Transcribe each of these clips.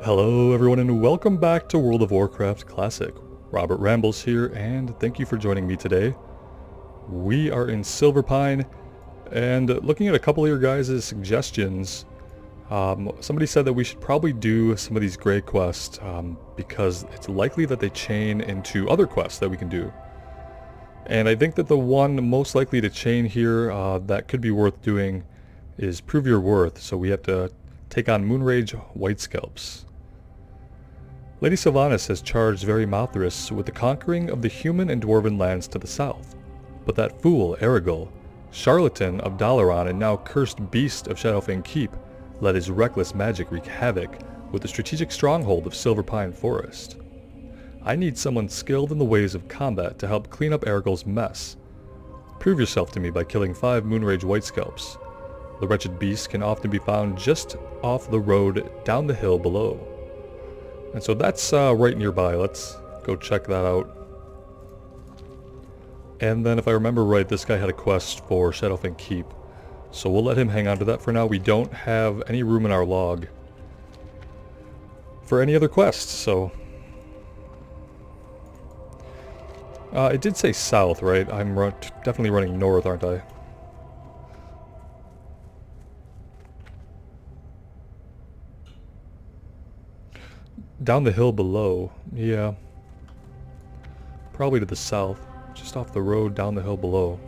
Hello everyone and welcome back to World of Warcraft Classic. Robert Rambles here and thank you for joining me today. We are in Silverpine and looking at a couple of your guys' suggestions, somebody said that we should probably do some of these Grey quests because it's likely that they chain into other quests that we can do. And I think that the one most likely to chain here that could be worth doing is Prove Your Worth, so we have to take on moonrage white scalps. Lady Sylvanas has charged Very Mothras with the conquering of the human and dwarven lands to the south. But that fool, Erigel, charlatan of Dalaran and now cursed beast of Shadowfang Keep, let his reckless magic wreak havoc with the strategic stronghold of Silverpine Forest. I need someone skilled in the ways of combat to help clean up Erigel's mess. Prove yourself to me by killing 5 moonrage white scalps. The wretched beast can often be found just off the road down the hill below. And so that's right nearby. Let's go check that out. And then if I remember right, this guy had a quest for Shadowfang Keep. So we'll let him hang on to that for now. We don't have any room in our log for any other quests, so... it did say south, right? I'm definitely running north, aren't I? Down the hill below, yeah. Probably to the south, just off the road down the hill below.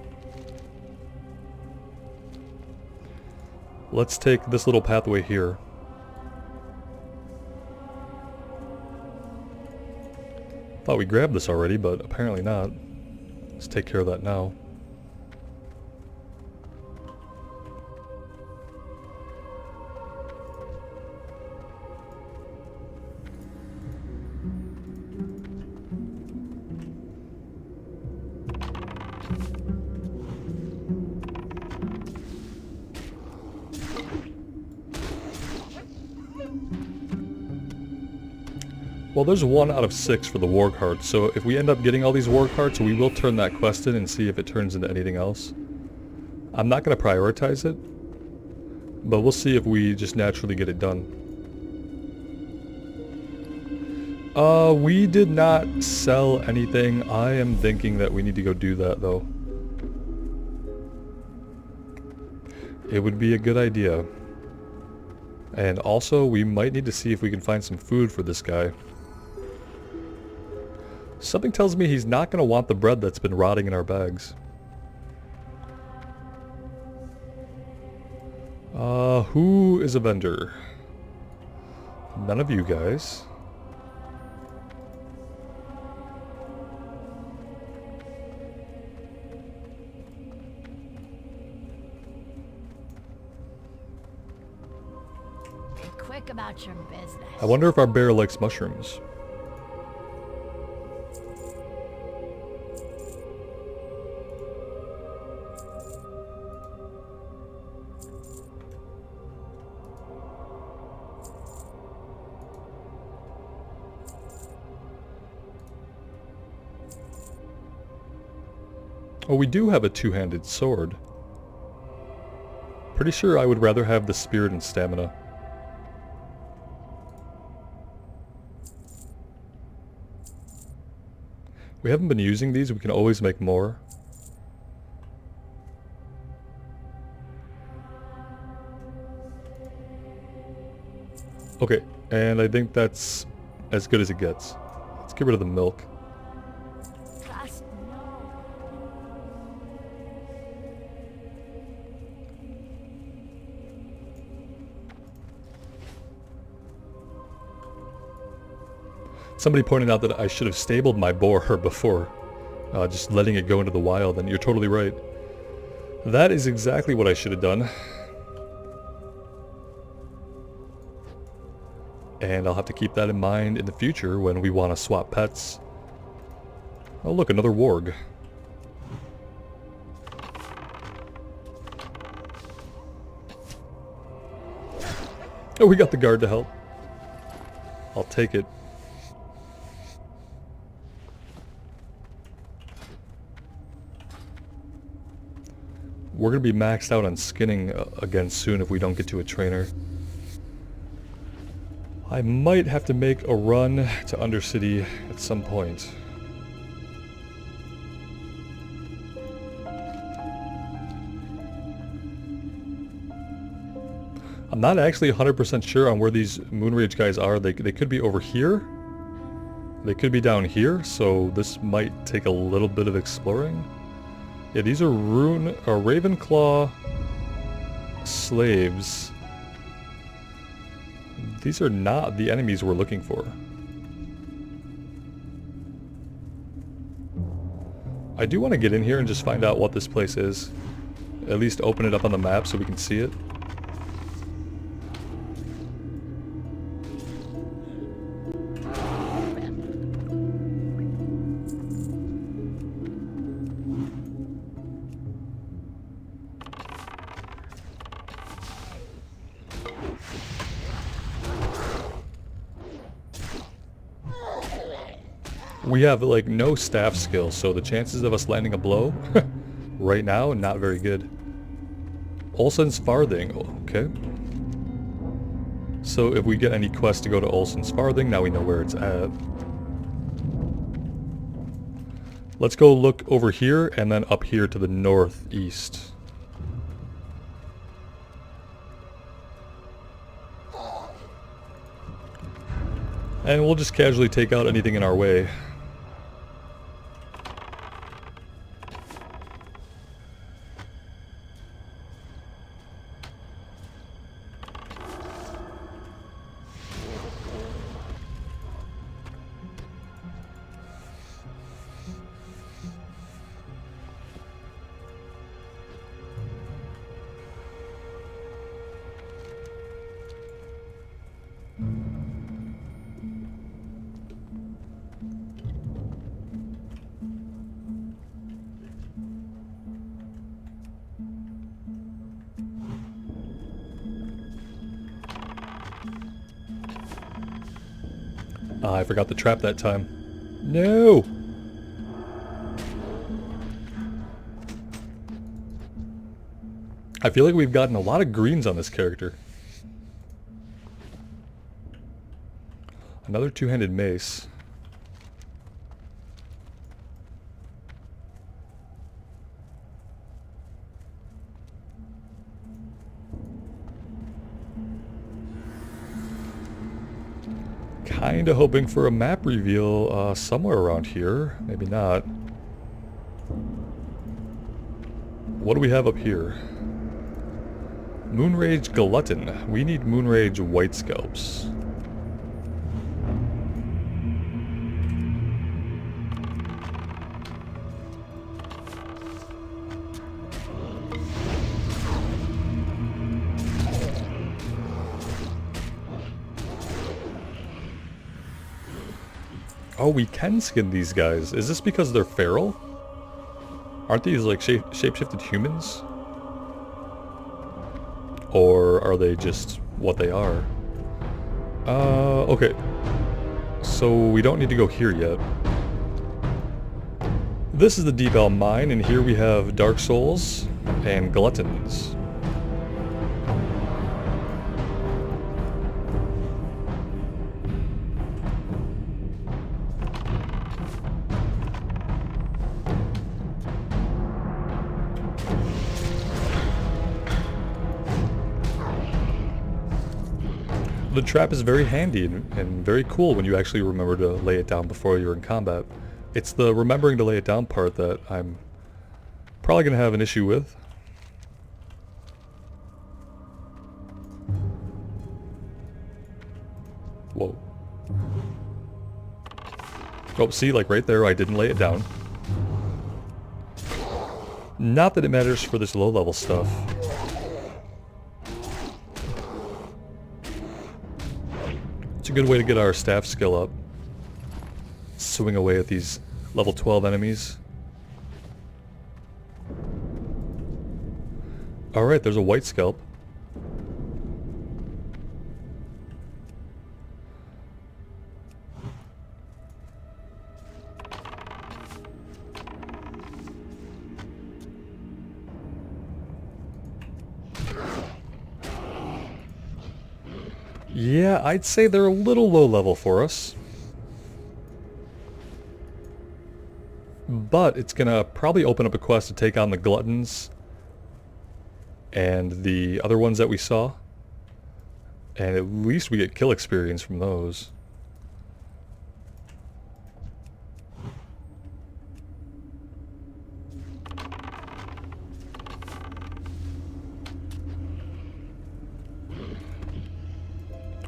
Let's take this little pathway here. Thought we grabbed this already, but apparently not. Let's take care of that now. Well, there's 1 out of 6 for the Warg Heart, so if we end up getting all these Warg Hearts, we will turn that quest in and see if it turns into anything else. I'm not going to prioritize it, but we'll see if we just naturally get it done. We did not sell anything. I am thinking that we need to go do that, though. It would be a good idea. And also, we might need to see if we can find some food for this guy. Something tells me he's not going to want the bread that's been rotting in our bags. Who is a vendor? None of you guys. Be quick about your business. I wonder if our bear likes mushrooms. Oh, we do have a two-handed sword. Pretty sure I would rather have the spirit and stamina. We haven't been using these, we can always make more. Okay, and I think that's as good as it gets. Let's get rid of the milk. Trust no. Somebody pointed out that I should have stabled my boar before just letting it go into the wild, and you're totally right. That is exactly what I should have done. And I'll have to keep that in mind in the future when we want to swap pets. Oh look, another warg. Oh, we got the guard to help. I'll take it. We're going to be maxed out on skinning again soon if we don't get to a trainer. I might have to make a run to Undercity at some point. I'm not actually 100% sure on where these moonrage guys are. They could be over here. They could be down here, so this might take a little bit of exploring. Yeah, these are Ravenclaw slaves. These are not the enemies we're looking for. I do want to get in here and just find out what this place is. At least open it up on the map so we can see it. We have like no staff skill, so the chances of us landing a blow right now, not very good. Olsen's Farthing, okay. So if we get any quest to go to Olsen's Farthing, now we know where it's at. Let's go look over here and then up here to the northeast. And we'll just casually take out anything in our way. I forgot the trap that time. No! I feel like we've gotten a lot of greens on this character. Another two-handed mace. Kinda hoping for a map reveal somewhere around here. Maybe not. What do we have up here? Moonrage Glutton. We need Moonrage White Scalps. Oh, we can skin these guys. Is this because they're feral? Aren't these like shape-shifted humans? Or are they just what they are? Okay. So we don't need to go here yet. This is the Deep Elm Mine, and here we have Dark Souls and Gluttons. The trap is very handy and very cool when you actually remember to lay it down before you're in combat. It's the remembering to lay it down part that I'm probably going to have an issue with. Whoa. Oh, see, like right there, I didn't lay it down. Not that it matters for this low-level stuff. It's a good way to get our staff skill up. Swing away at these level 12 enemies. Alright, there's a white scalp. Yeah, I'd say they're a little low level for us. But it's gonna probably open up a quest to take on the gluttons and the other ones that we saw. And at least we get kill experience from those.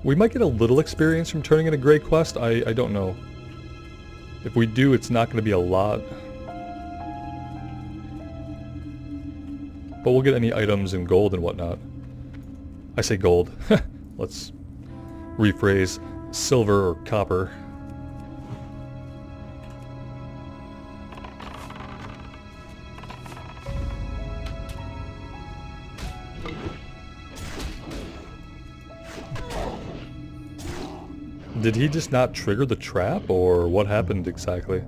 We might get a little experience from turning in a Grey quest, I don't know. If we do, it's not going to be a lot. But we'll get any items in gold and whatnot. I say gold. Let's rephrase silver or copper. Did he just not trigger the trap, or what happened exactly?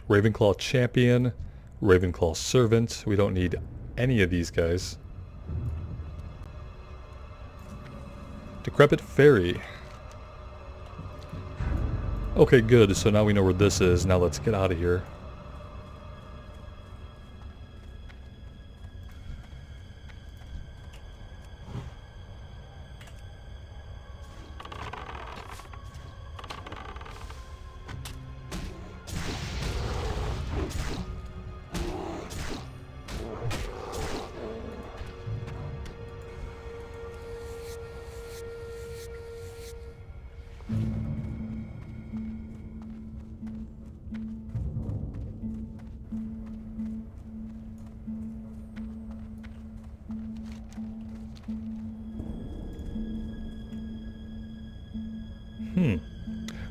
Ravenclaw Champion, Ravenclaw Servant. We don't need any of these guys. Decrepit Fairy. Okay, good. So now we know where this is. Now let's get out of here.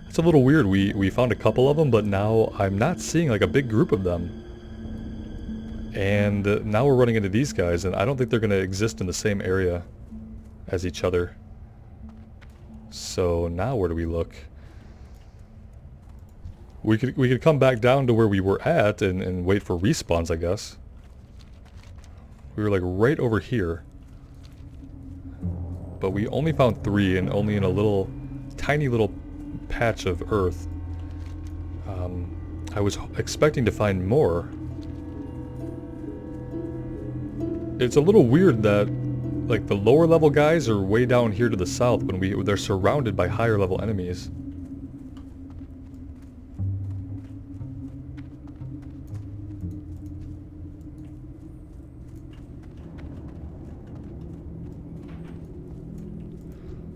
It's a little weird. We found a couple of them, but now I'm not seeing like a big group of them. And now we're running into these guys, and I don't think they're going to exist in the same area as each other. So now where do we look? We could come back down to where we were at and wait for respawns, I guess. We were like right over here. But we only found 3, and only in a little, tiny little patch of earth. I was expecting to find more. It's a little weird that like the lower level guys are way down here to the south when they're surrounded by higher level enemies.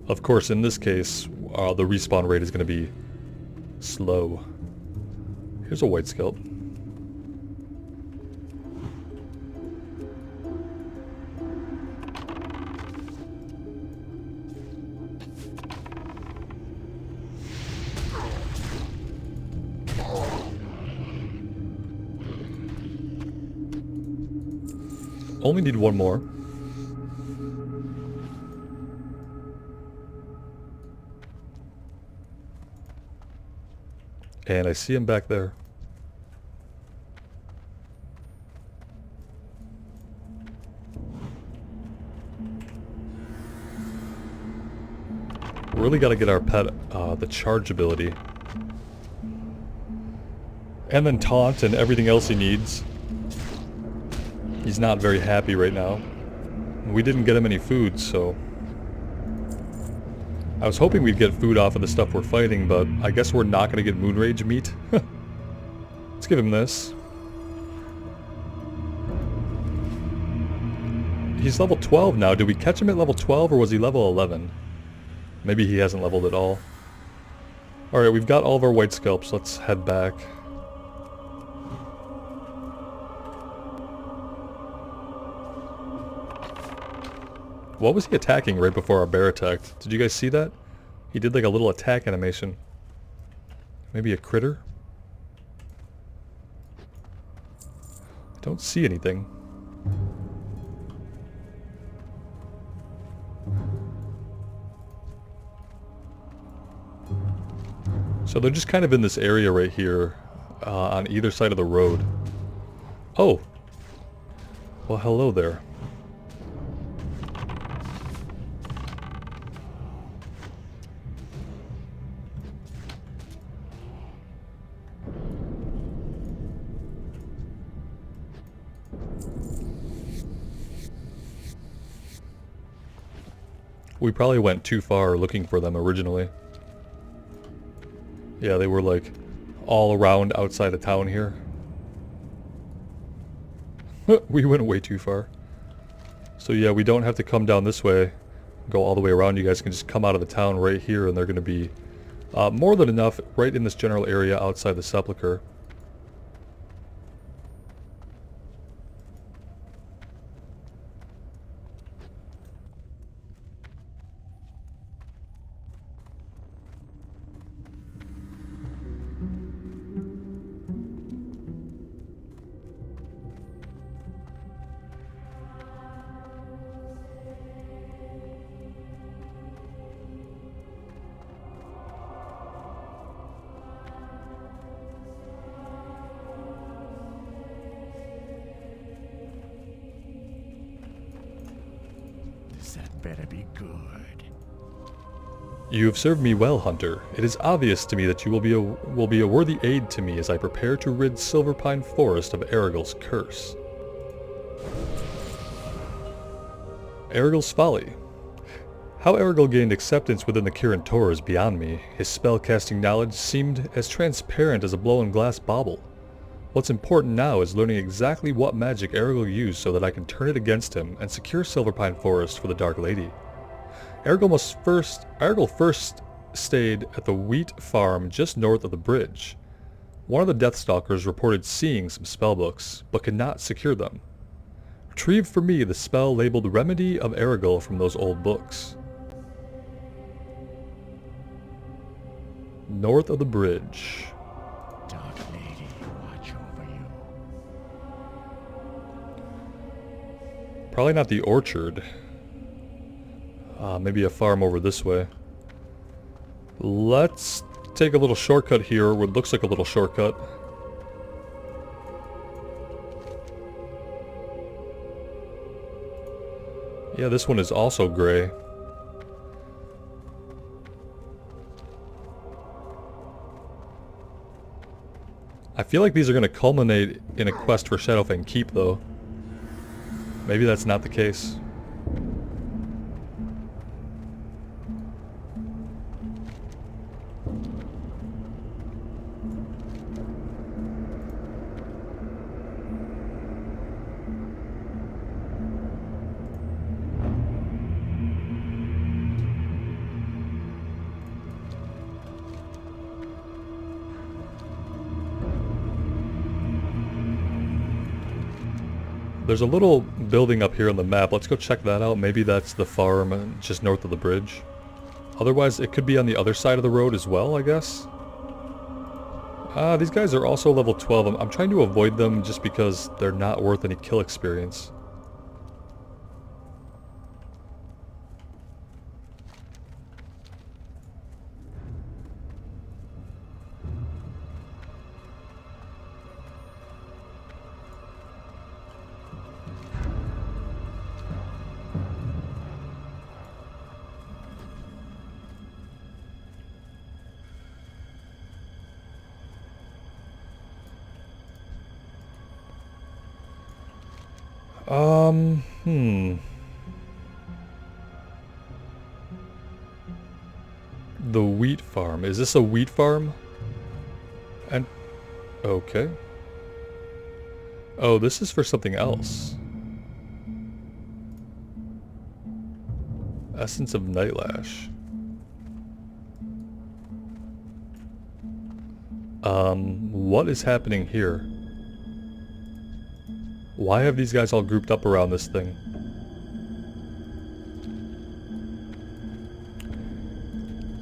Of course, in this case, the respawn rate is going to be slow. Here's a white scalp. Only need one more. And I see him back there. Really got to get our pet the charge ability. And then taunt and everything else he needs. He's not very happy right now. We didn't get him any food, so... I was hoping we'd get food off of the stuff we're fighting, but I guess we're not going to get moonrage meat. Let's give him this. He's level 12 now. Did we catch him at level 12 or was he level 11? Maybe he hasn't leveled at all. Alright, we've got all of our white scalps. Let's head back. What was he attacking right before our bear attacked? Did you guys see that? He did like a little attack animation. Maybe a critter? I don't see anything. So they're just kind of in this area right here, on either side of the road. Oh! Well, hello there. We probably went too far looking for them originally. Yeah, they were like all around outside of town here. We went way too far. So yeah, we don't have to come down this way, go all the way around. You guys can just come out of the town right here and they're going to be more than enough right in this general area outside the sepulcher. That better be good. You have served me well, Hunter. It is obvious to me that you will be a worthy aid to me as I prepare to rid Silverpine Forest of Aragyl's curse. Aragyl's folly. How Aragyl gained acceptance within the Kirin Tor is beyond me. His spell-casting knowledge seemed as transparent as a blown-glass bauble. What's important now is learning exactly what magic Aragyl used so that I can turn it against him and secure Silverpine Forest for the Dark Lady. Aragyl first stayed at the wheat farm just north of the bridge. One of the Deathstalkers reported seeing some spellbooks, but could not secure them. Retrieve for me the spell labeled Remedy of Aragyl from those old books. North of the bridge. Dark Lady, watch over you. Probably not the orchard. Maybe a farm over this way. Let's take a little shortcut here, what looks like a little shortcut. Yeah, this one is also gray. I feel like these are going to culminate in a quest for Shadowfang Keep, though. Maybe that's not the case. There's a little building up here on the map. Let's go check that out. Maybe that's the farm just north of the bridge. Otherwise, it could be on the other side of the road as well, I guess. These guys are also level 12. I'm trying to avoid them just because they're not worth any kill experience. The wheat farm. Is this a wheat farm? And... okay. Oh, this is for something else. Essence of Nightlash. What is happening here? Why have these guys all grouped up around this thing?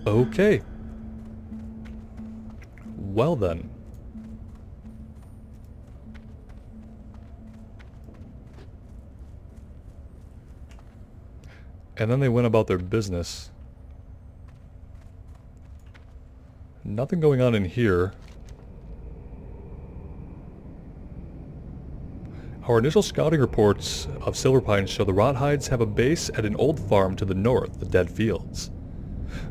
Okay. Well then. And then they went about their business. Nothing going on in here. Our initial scouting reports of Silverpine show the Rotthides have a base at an old farm to the north, the Dead Fields.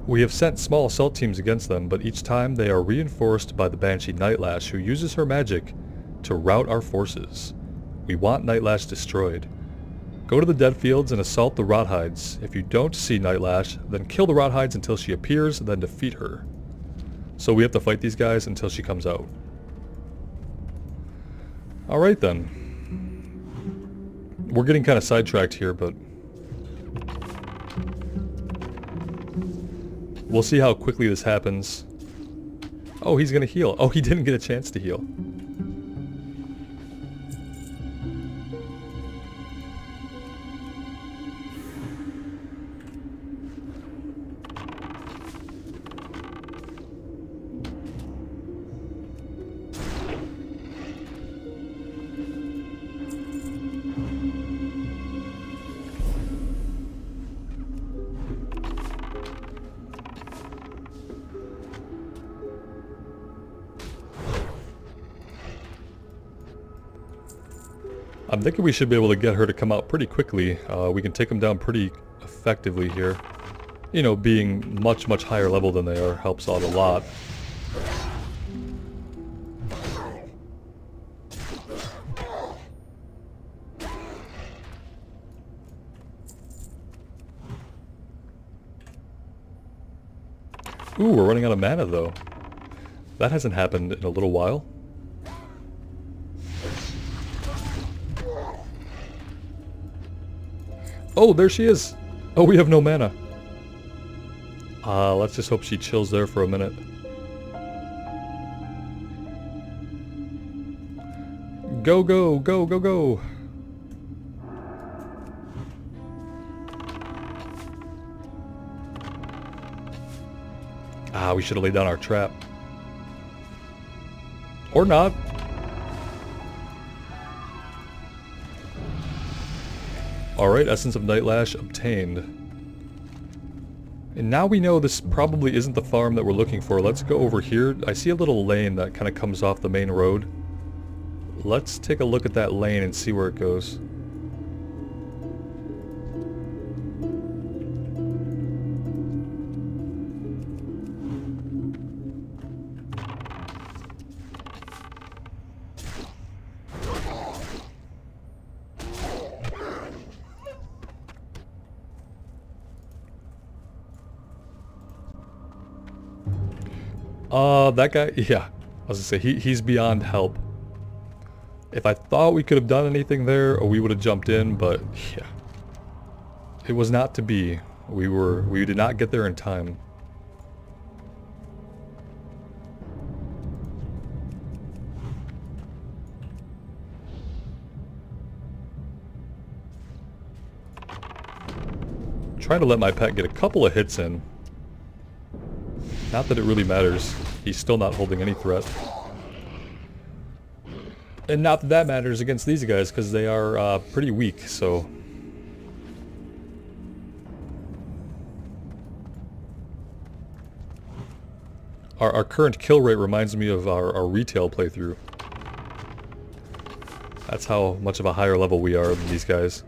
We have sent small assault teams against them, but each time they are reinforced by the Banshee Nightlash, who uses her magic to rout our forces. We want Nightlash destroyed. Go to the Dead Fields and assault the Rotthides. If you don't see Nightlash, then kill the Rotthides until she appears, then defeat her. So we have to fight these guys until she comes out. Alright then. We're getting kind of sidetracked here, but we'll see how quickly this happens. Oh, he's gonna heal. Oh, he didn't get a chance to heal. I'm thinking we should be able to get her to come out pretty quickly. We can take them down pretty effectively here. You know, being much, much higher level than they are helps out a lot. Ooh, we're running out of mana though. That hasn't happened in a little while. Oh, there she is! Oh, we have no mana. Let's just hope she chills there for a minute. Go, go, go, go, go! We should have laid down our trap. Or not. Alright, Essence of Nightlash obtained. And now we know this probably isn't the farm that we're looking for. Let's go over here. I see a little lane that kind of comes off the main road. Let's take a look at that lane and see where it goes. That guy, yeah, I was gonna say, he's beyond help. If I thought we could have done anything there, or we would have jumped in, but yeah. It was not to be. We did not get there in time. Trying to let my pet get a couple of hits in. Not that it really matters. He's still not holding any threat. And not that that matters against these guys, because they are pretty weak, so... Our current kill rate reminds me of our retail playthrough. That's how much of a higher level we are than these guys.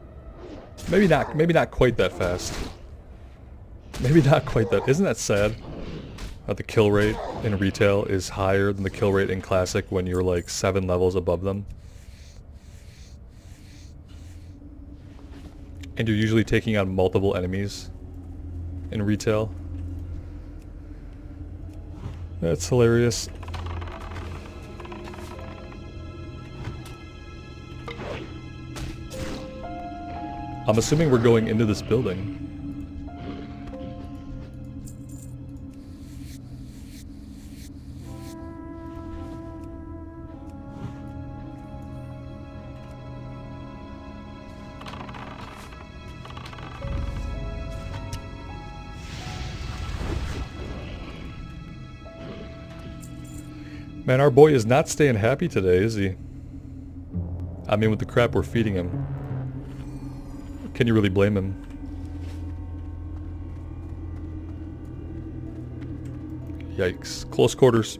Maybe not quite that fast. Maybe not quite that. Isn't that sad? The kill rate in retail is higher than the kill rate in classic when you're like 7 levels above them. And you're usually taking on multiple enemies in retail. That's hilarious. I'm assuming we're going into this building. Man, our boy is not staying happy today, is he? I mean, with the crap we're feeding him. Can you really blame him? Yikes. Close quarters.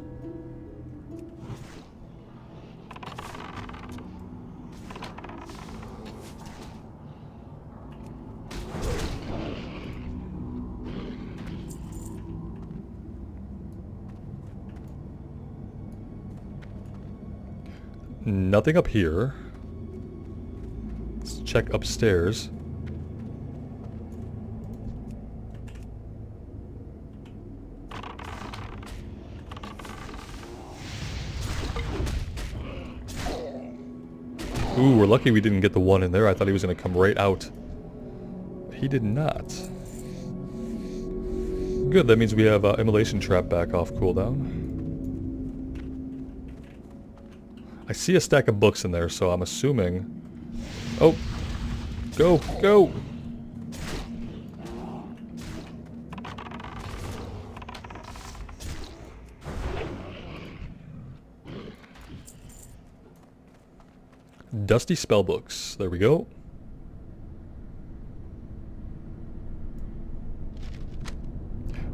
Nothing up here. Let's check upstairs. Ooh, we're lucky we didn't get the one in there. I thought he was going to come right out. He did not. Good, that means we have Immolation Trap back off cooldown. I see a stack of books in there, so I'm assuming... Oh! Go! Go! Dusty spellbooks. There we go.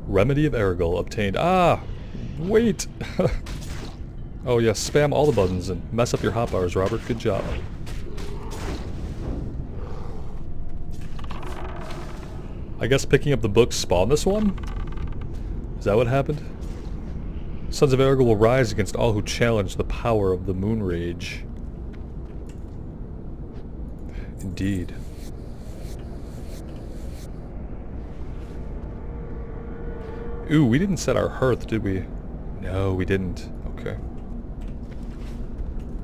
Remedy of Erigel obtained. Ah! Wait! Oh yeah, spam all the buttons and mess up your hotbars, Robert. Good job. I guess picking up the books spawned this one? Is that what happened? Sons of Erigel will rise against all who challenge the power of the moonrage. Indeed. Ooh, we didn't set our hearth, did we? No, we didn't. Okay.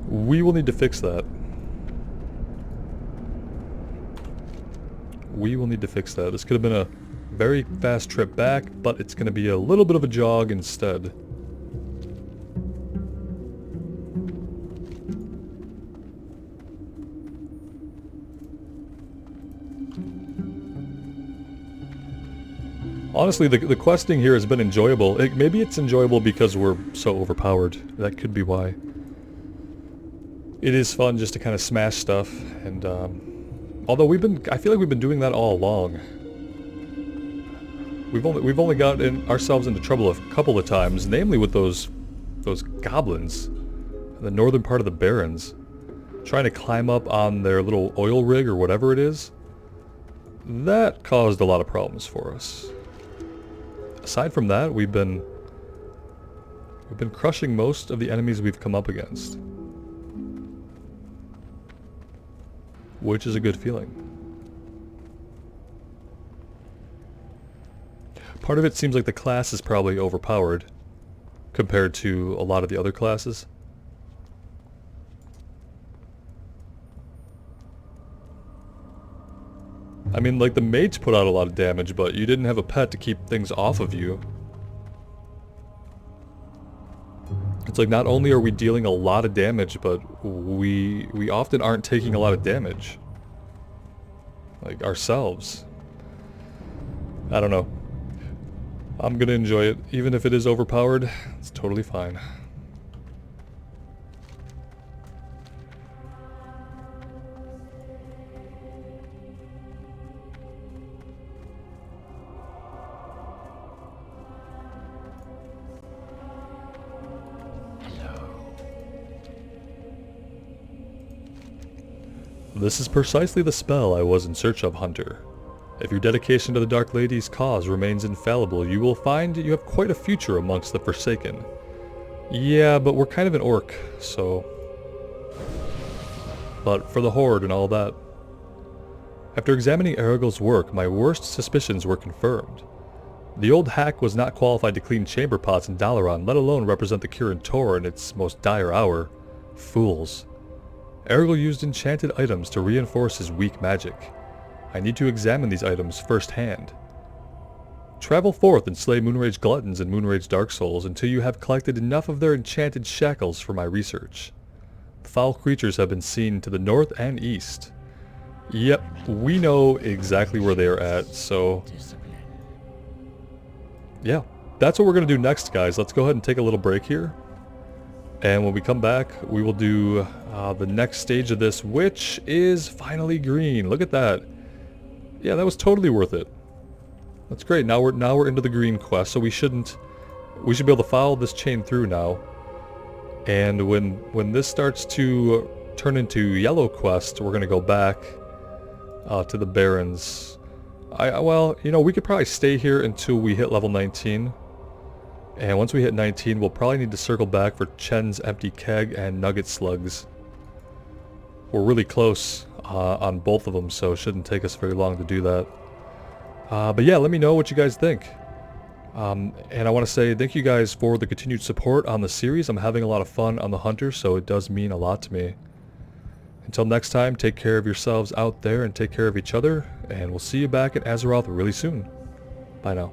We will need to fix that. We will need to fix that. This could have been a very fast trip back, but it's going to be a little bit of a jog instead. Honestly, the questing here has been enjoyable. Maybe it's enjoyable because we're so overpowered. That could be why. It is fun just to kind of smash stuff, and although I feel like we've been doing that all along. We've only gotten ourselves into trouble a couple of times, namely with those goblins in the northern part of the Barrens, trying to climb up on their little oil rig or whatever it is. That caused a lot of problems for us. Aside from that, we've been crushing most of the enemies we've come up against, which is a good feeling. Part of it seems like the class is probably overpowered compared to a lot of the other classes. I mean, like, the mage put out a lot of damage, but you didn't have a pet to keep things off of you. It's like, not only are we dealing a lot of damage, but we often aren't taking a lot of damage. Like, ourselves. I don't know. I'm gonna enjoy it. Even if it is overpowered, it's totally fine. This is precisely the spell I was in search of, Hunter. If your dedication to the Dark Lady's cause remains infallible, you will find you have quite a future amongst the Forsaken. Yeah, but we're kind of an orc, so... But for the Horde and all that. After examining Erigel's work, my worst suspicions were confirmed. The old hack was not qualified to clean chamber pots in Dalaran, let alone represent the Kirin Tor in its most dire hour. Fools. Erigel used enchanted items to reinforce his weak magic. I need to examine these items firsthand. Travel forth and slay moonrage gluttons and moonrage dark souls until you have collected enough of their enchanted shackles for my research. Foul creatures have been seen to the north and east. Yep, we know exactly where they are at, so... Yeah, that's what we're going to do next, guys. Let's go ahead and take a little break here. And when we come back, we will do the next stage of this, which is finally green. Look at that. Yeah, that was totally worth it. That's great. Now we're into the green quest, so we shouldn't we should be able to follow this chain through now. And when this starts to turn into yellow quest, we're gonna go back to the Barrens. Well, you know, we could probably stay here until we hit level 19. And once we hit 19, we'll probably need to circle back for Chen's empty keg and nugget slugs. We're really close on both of them, so it shouldn't take us very long to do that. But yeah, let me know what you guys think. And I want to say thank you guys for the continued support on the series. I'm having a lot of fun on the Hunter, so it does mean a lot to me. Until next time, take care of yourselves out there and take care of each other, and we'll see you back at Azeroth really soon. Bye now.